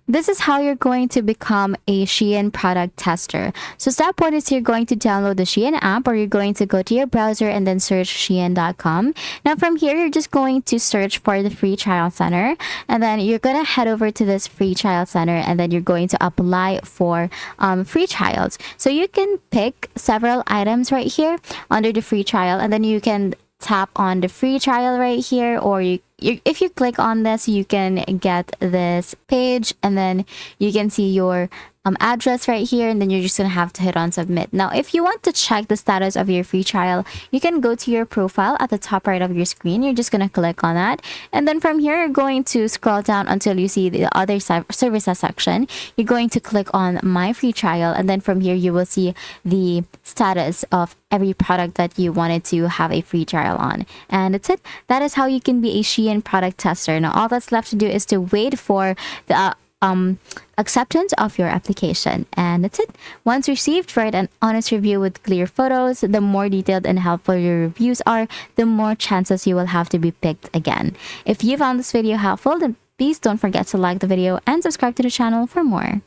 This is how you're going to become a Shein product tester. So step one is you're going to download the Shein app, or you're going to go to your browser and then search Shein.com. Now from here, you're just going to search for the free trial center, and then you're going to head over to this free trial center, and then you're going to apply for free trials. So you can pick several items right here under the free trial, and then you can tap on the free trial right here, or if you click on this, you can get this page, and then you can see your address right here, and then you're just gonna have to hit on submit. Now if you want to check the status of your free trial, you can go to your profile at the top right of your screen. You're just gonna click on that, and then from here you're going to scroll down until you see the other services section. You're going to click on my free trial, and then from here you will see the status of every product that you wanted to have a free trial on. And that's it. That is how you can be a Shein product tester. Now all that's left to do is to wait for the acceptance of your application, and that's it. Once received, write an honest review with clear photos. The more detailed and helpful your reviews are, the more chances you will have to be picked again. If you found this video helpful, then please don't forget to like the video and subscribe to the channel for more.